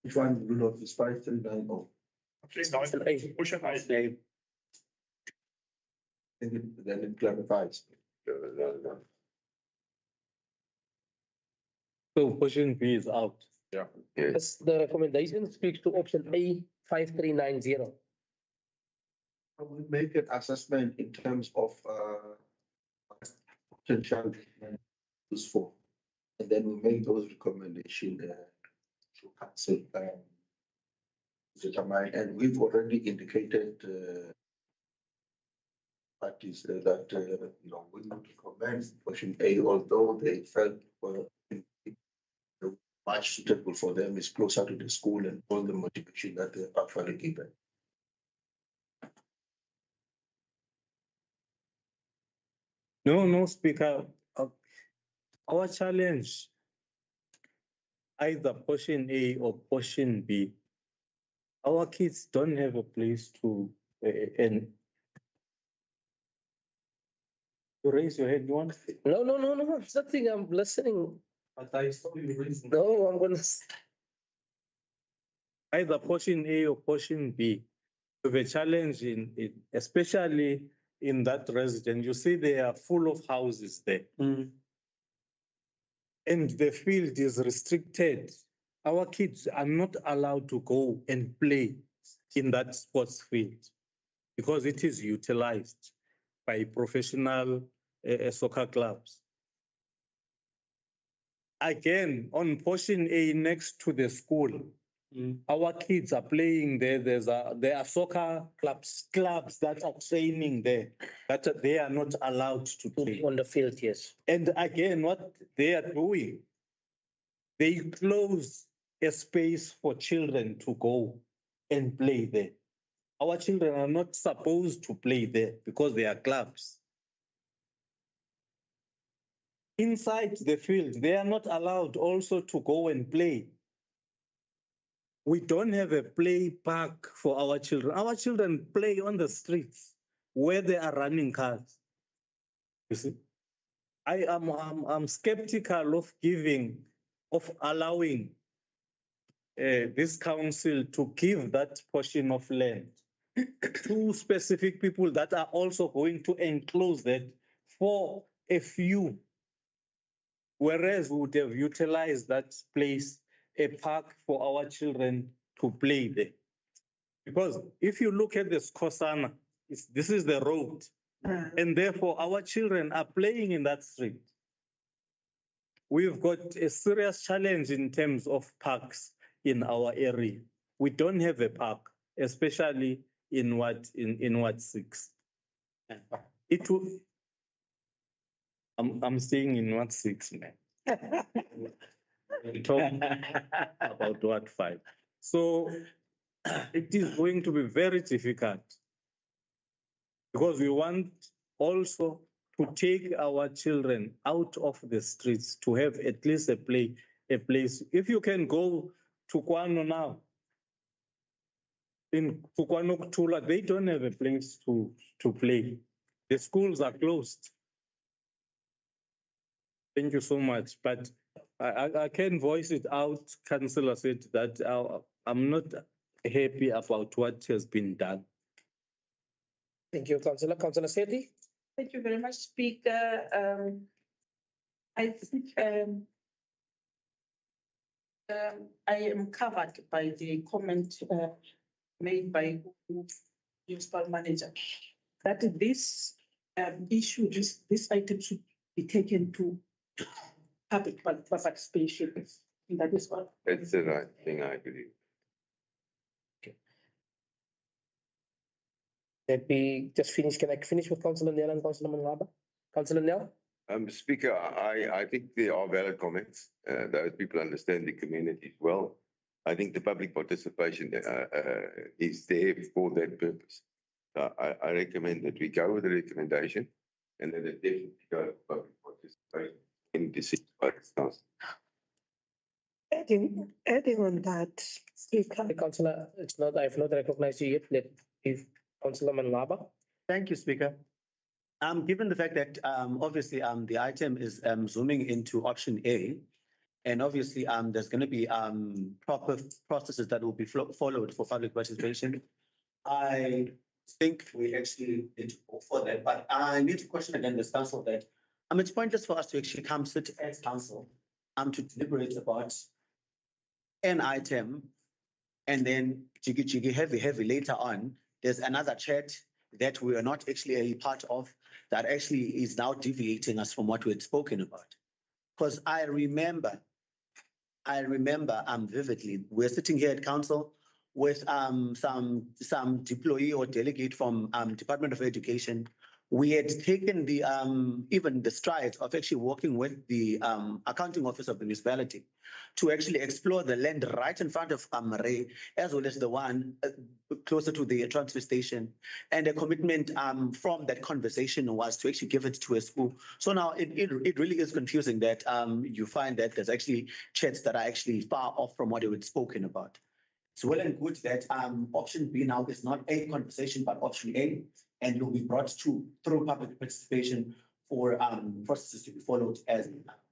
Which one do not is 5390? Portion A. Then it clarifies. So portion B is out. Yeah. Yes, the recommendation speaks to option A 5390. We make an assessment in terms of potential use for, and then we make those recommendations to council determine, and we've already indicated parties that we not recommend portion A, although they felt much suitable for them is closer to the school and all the motivation that they're actually given. No, Speaker. Our challenge, either portion A or portion B, our kids don't have a place to, and you raise your head, you want? No, it's nothing, I'm listening. But I saw you raising. No, I'm gonna. Either portion A or portion B, we have a challenge in it, especially in that residence. You see, they are full of houses there. And the field is restricted. Our kids are not allowed to go and play in that sports field because it is utilized by professional soccer clubs. Again, on portion A next to the school, our kids are playing there. There are soccer clubs that are training there, that they are not allowed to play On the field, yes. And again, what they are doing, they close a space for children to go and play there. Our children are not supposed to play there because they are clubs. Inside the field, they are not allowed also to go and play. We don't have a play park for our children. Our children play on the streets where they are running cars. You see, I'm skeptical of allowing this council to give that portion of land to specific people that are also going to enclose that for a few. Whereas we would have utilized that place, a park for our children to play there. Because if you look at the Skosana, this is the road. And therefore our children are playing in that street. We've got a serious challenge in terms of parks in our area. We don't have a park, especially in Ward 6. It will, I'm staying in Ward 6, man. We talk about Ward 5. So it is going to be very difficult because we want also to take our children out of the streets to have at least a place. If you can go to Kwano now, in Kwano Kutula, they don't have a place to play. The schools are closed. Thank you so much. But I can voice it out. Councillor said that I'm not happy about what has been done. Thank you, Councillor. Councillor Sethi. Thank you very much, Speaker. I think I am covered by the comment made by the municipal manager that this issue, this item should be taken to public participation. And that is what. That's the right thing, I agree. Let me just finish. Can I finish with Councillor Nell and Councillor Manwaba? Councillor Nell? Speaker, I think there are valid comments. Those people understand the community well. I think the public participation is there for that purpose. I recommend that we go with the recommendation and that it definitely go to public participation in decision by the council. Adding on that, Speaker. Councillor, I have not recognized you yet. Let if Councillor Manwaba. Thank you, Speaker. Given the fact that obviously the item is zooming into option A, and obviously there's going to be proper processes that will be followed for public participation, I think we actually need to go for that. But I need to question again this council that it's pointless for us to actually come sit as council to deliberate about an item and then jiggy heavy later on. There's another chat that we are not actually a part of that actually is now deviating us from what we had spoken about. Because I remember vividly, we're sitting here at council with some deployee or delegate from Department of Education. We had taken the even the strides of actually working with the accounting office of the municipality to actually explore the land right in front of Ray, as well as the one closer to the transfer station. And the commitment from that conversation was to actually give it to a school. So now it really is confusing that you find that there's actually chats that are actually far off from what you had spoken about. It's well and good that option B now is not a conversation, but option A, and will be brought to through public participation for processes to be followed as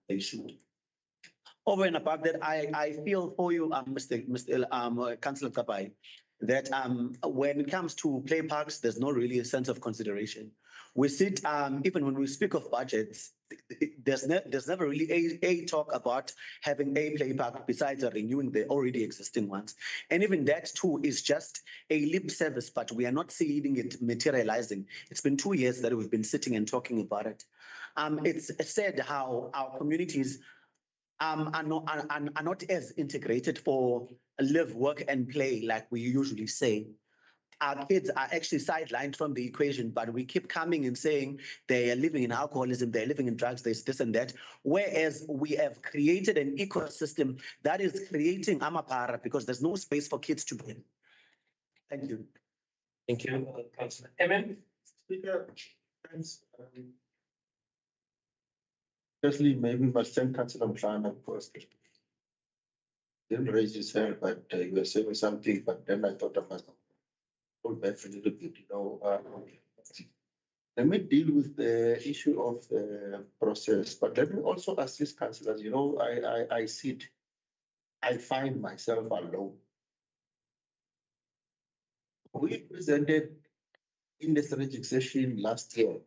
they should. Over and above that, I feel for you, Mr. Councillor Kapai, that when it comes to play parks, there's no really a sense of consideration. We sit, even when we speak of budgets, there's never really a talk about having a play park besides renewing the already existing ones. And even that too is just a lip service, but we are not seeing it materializing. It's been 2 years that we've been sitting and talking about it. It's sad how our communities are not as integrated for live, work, and play like we usually say. Our kids are actually sidelined from the equation, but we keep coming and saying they are living in alcoholism, they're living in drugs, there's this and that. Whereas we have created an ecosystem that is creating amapara because there's no space for kids to be in. Thank you. Thank you, Councillor. MM. Speaker, thanks. Firstly, maybe we must thank Councillor Mhlanga first. Didn't raise his hand, but you were saying something, but then I thought I must hold back a little bit, Let me deal with the issue of the process, but let me also assist councillors. I sit, I find myself alone. We presented in the strategic session last year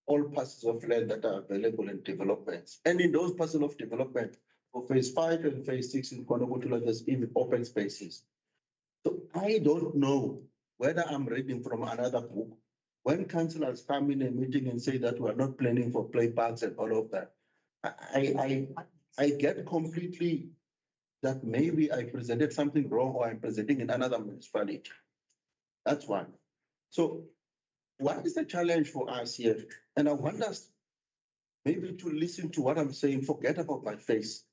all parcels of land that are available in developments. And in those parcels of development, for phase 5 and phase 6 in Konokotula, there's even open spaces. So I don't know whether I'm reading from another book. When councillors come in a meeting and say that we are not planning for play parks and all of that, I get completely that maybe I presented something wrong or I'm presenting in another municipality. That's one. So what is the challenge for us here? And I want us maybe to listen to what I'm saying, forget about my face.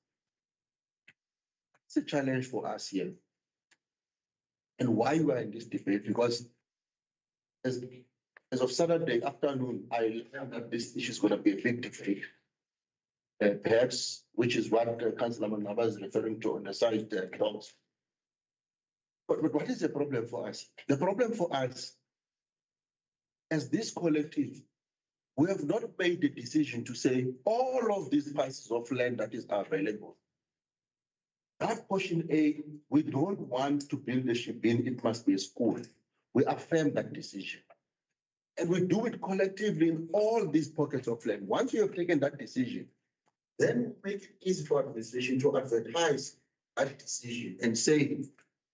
It's a challenge for us here. And why we are in this debate, because as of Saturday afternoon, I learned that this issue is going to be a big debate. Perhaps, which is what Councillor Manaba is referring to on the side talks. But what is the problem for us? The problem for us, as this collective, we have not made the decision to say all of these parcels of land that is available. That portion A, we don't want to build a ship in, it must be a school. We affirm that decision. And we do it collectively in all these pockets of land. Once we have taken that decision, then make it easy for administration to advertise that decision and say,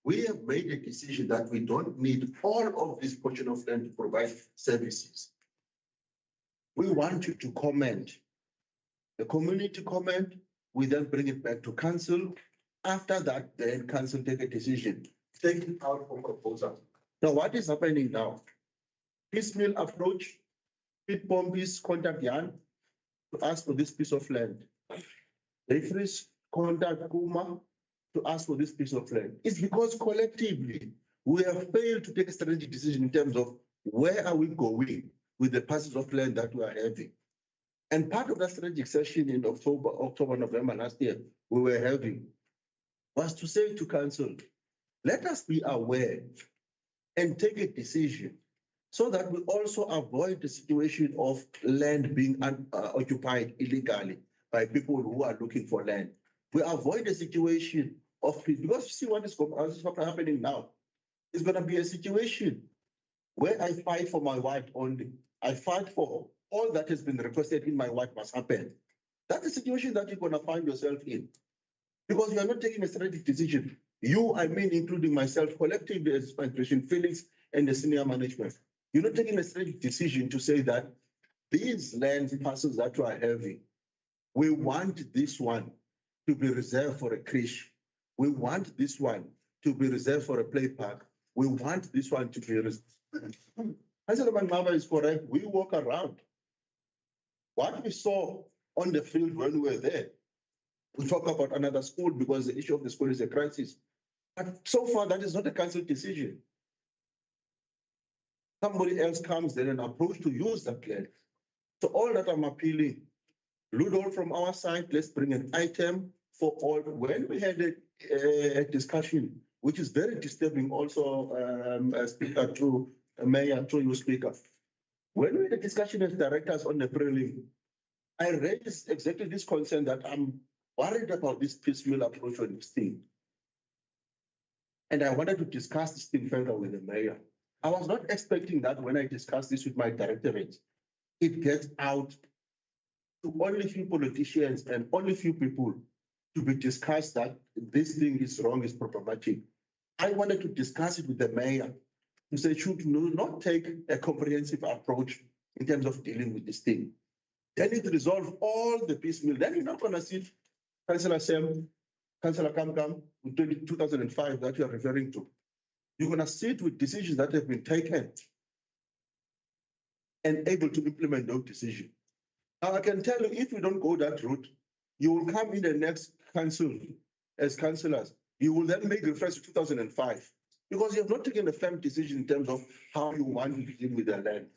we have made a decision that we don't need all of this portion of land to provide services. We want you to comment. The community comment, we then bring it back to council. After that, then council take a decision, take it out for proposal. Now, what is happening now? Piecemeal approach, Pit Pompies contact Jan to ask for this piece of land. Referees contact Kuma to ask for this piece of land. It's because collectively, we have failed to take a strategic decision in terms of where are we going with the parcels of land that we are having. And part of that strategic session in October, November last year, we were having was to say to council, let us be aware and take a decision so that we also avoid the situation of land being occupied illegally by people who are looking for land. We avoid the situation of, because you see what is happening now, it's going to be a situation where I fight for my wife only. I fight for all that has been requested in my wife must happen. That's the situation that you're going to find yourself in. Because you are not taking a strategic decision. You, I mean, including myself, collectively as administration, Felix and the senior management. You're not taking a strategic decision to say that these land parcels that you are having, we want this one to be reserved for a creche. We want this one to be reserved for a play park. We want this one to be reserved. Councillor Mama is correct. We walk around. What we saw on the field when we were there, we talk about another school because the issue of the school is a crisis. But so far, that is not a council decision. Somebody else comes then and approach to use that land. So all that I'm appealing, Ludo from our side, let's bring an item for all. When we had a discussion, which is very disturbing also, Speaker, to Mayor, to you, Speaker. When we had a discussion as directors on the prelim, I raised exactly this concern that I'm worried about this piecemeal approach on this thing. And I wanted to discuss this thing further with the mayor. I was not expecting that when I discussed this with my directorate, it gets out to only few politicians and only few people to be discussed that this thing is wrong, is problematic. I wanted to discuss it with the mayor to say, should not take a comprehensive approach in terms of dealing with this thing. Then it resolve all the piecemeal. Then you're not going to see Councillor Sam, Councillor Kamkam, in 2005 that you are referring to. You're going to sit with decisions that have been taken and able to implement those decisions. Now, I can tell you, if you don't go that route, you will come in the next council as councillors. You will then make reference to 2005 because you have not taken a firm decision in terms of how you want to deal with the land.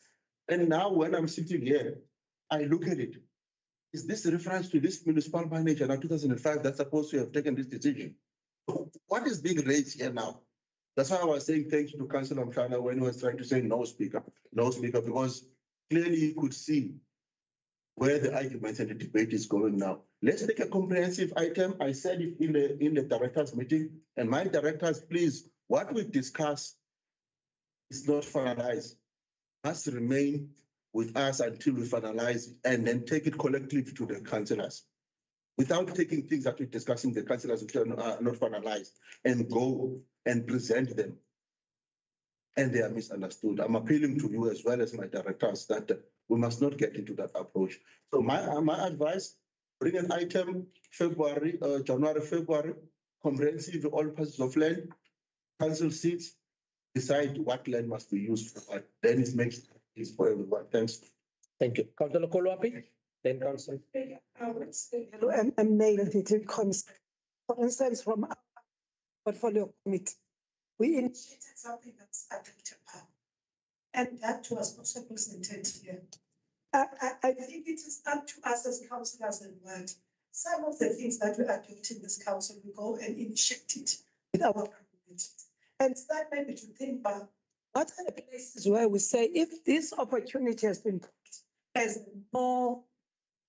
And now when I'm sitting here, I look at it. Is this a reference to this municipal manager in 2005 that's supposed to have taken this decision? So what is being raised here now? That's why I was saying thank you to Councillor Mhlana when he was trying to say no speaker, because clearly you could see where the argument and the debate is going now. Let's take a comprehensive item. I said it in the directors meeting, and my directors, please, what we discuss is not finalized. Must remain with us until we finalize it and then take it collectively to the councillors. Without taking things that we're discussing, the councillors which are not finalized and go and present them. And they are misunderstood. I'm appealing to you as well as my directors that we must not get into that approach. So my advice, bring an item January, February, comprehensive all parcels of land, council seats, decide what land must be used for what. Then it makes it for everyone. Thanks. Thank you. Councillor Koloapi, then Councillor. I'm nailed it in concept. For instance, from our portfolio committee, we initiated something that's adaptable. And that was also presented here. I think it is up to us as councillors and ward. Some of the things that we adopt in this council, we go and initiate it with our communities. And start maybe to think about what are the places where we say, if this opportunity has been put as a more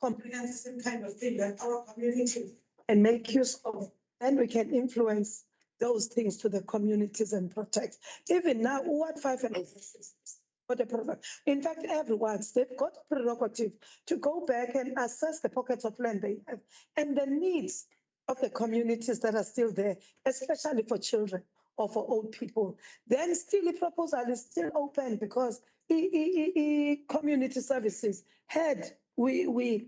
comprehensive kind of thing that our community and make use of, then we can influence those things to the communities and protect. Even now, Ward 5 and 6 for the product. In fact, everyone's, they've got prerogative to go back and assess the pockets of land they have and the needs of the communities that are still there, especially for children or for old people. Then still the proposal is still open because community services had, we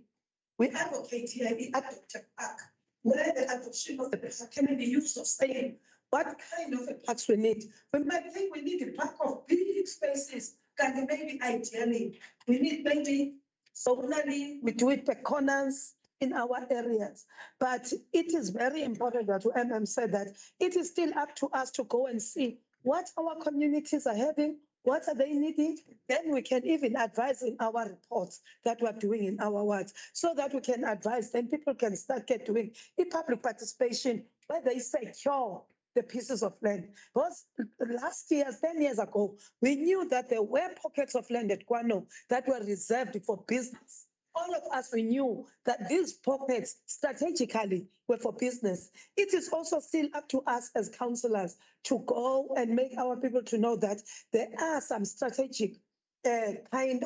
advocate here in Adopted Park, where the adoption of the park can be used of saying what kind of a parks we need. We might think we need a park of big spaces, and maybe ideally, we need maybe zonally, we do it per corners in our areas. But it is very important that said that it is still up to us to go and see what our communities are having, what are they needing? Then we can even advise in our reports that we're doing in our wards so that we can advise, then people can start doing public participation where they secure the pieces of land. Because last year, 10 years ago, we knew that there were pockets of land at Kwano that were reserved for business. All of us, we knew that these pockets strategically were for business. It is also still up to us as councillors to go and make our people to know that there are some strategic kind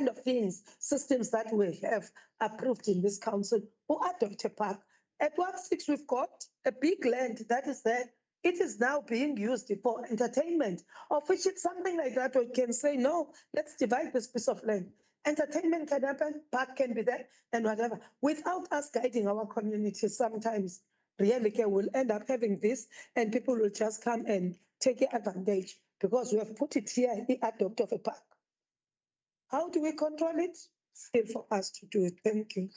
of things, systems that we have approved in this council or adopt a park. At Ward 6, we've got a big land that is there. It is now being used for entertainment, of which it's something like that we can say, no, let's divide this piece of land. Entertainment can happen, park can be there, and whatever. Without us guiding our communities, sometimes really we'll end up having this, and people will just come and take advantage because we have put it here, the adopt of a park. How do we control it? Still for us to do it. Thank you.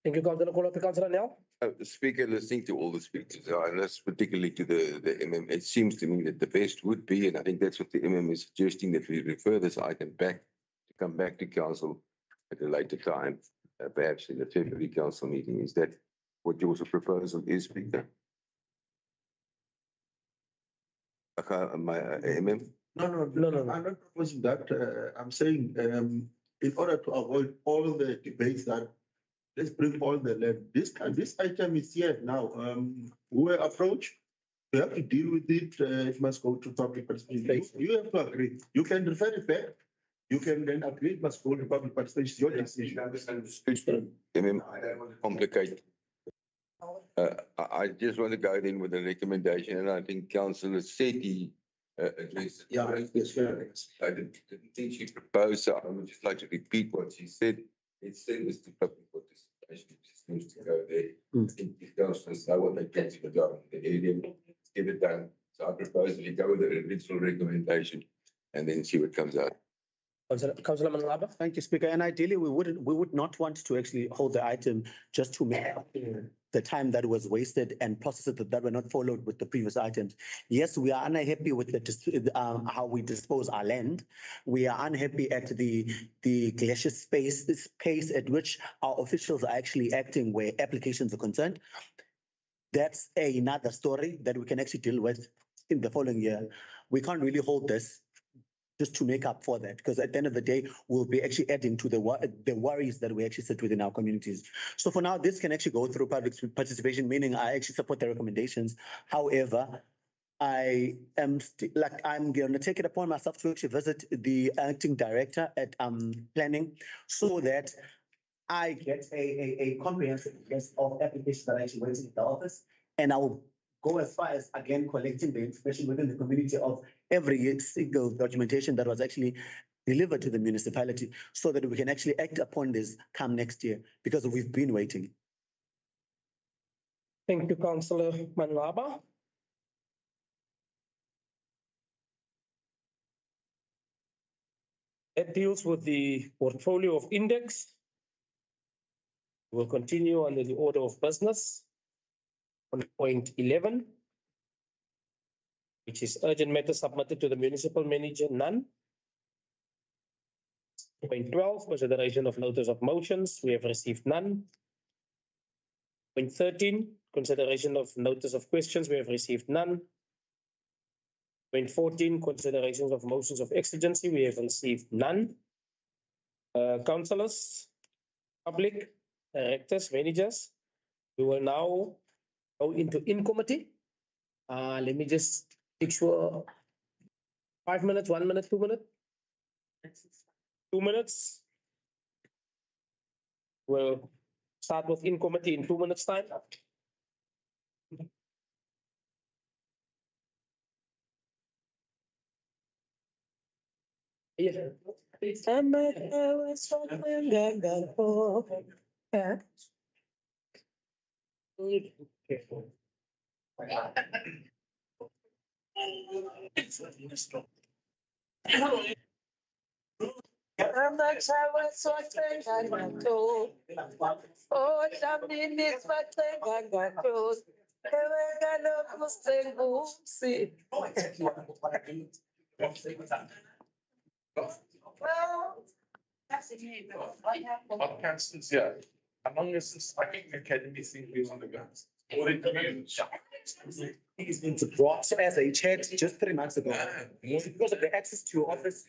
Thank you, Councillor Koloapi. Councillor Nel. Speaker, listening to all the speakers, and that's particularly to the MM, it seems to me that the best would be, and I think that's what the MM is suggesting, that we refer this item back to come back to council at a later time, perhaps in the February council meeting. Is that what your proposal is, Speaker? My MM? No. I'm not proposing that. I'm saying in order to avoid all the debates that let's bring all the land. This item is here now. We were approached. We have to deal with it. It must go to public participation. You have to agree. You can refer it back. You can then agree. It must go to public participation. Your decision. I don't want to complicate. I just want to go in with a recommendation, and I think Councillor Sethi addressed it. Yeah, yes, fair. I didn't think she proposed, so I would just like to repeat what she said. It's send this to public participation. It just needs to go there. I think the councillors know what they get to go in the area, get it done. So I propose that we go with the original recommendation and then see what comes out. Councillor Mangalaba. Thank you, Speaker. And ideally, we would not want to actually hold the item just to make up the time that was wasted and processes that were not followed with the previous items. Yes, we are unhappy with how we dispose our land. We are unhappy at the glacier pace at which our officials are actually acting where applications are concerned. That's another story that we can actually deal with in the following year. We can't really hold this just to make up for that, because at the end of the day, we'll be actually adding to the worries that we actually sit within our communities. So for now, this can actually go through public participation, meaning I actually support the recommendations. However, I am I'm going to take it upon myself to actually visit the acting director at planning so that I get a comprehensive list of applications that are actually waiting in the office, and I will go as far as, again, collecting the information within the community of every single documentation that was actually delivered to the municipality so that we can actually act upon this come next year, because we've been waiting. Thank you, Councillor Manlaba. That deals with the portfolio of index. We'll continue under the order of business on point 11, which is urgent matter submitted to the municipal manager, none. Point 12, consideration of notice of motions, we have received none. Point 13, consideration of notice of questions, we have received none. Point 14, considerations of motions of exigency, we have received none. Councillors, public, directors, managers, we will now go into in committee. Let me just make sure 5 minutes, 1 minute, 2 minutes. 2 minutes. We'll start with in committee in 2 minutes time. Yeah. Yeah, among us, I think the academy thing is on the guns. He's been brought as a chat just 3 months ago. Because of the access to your office.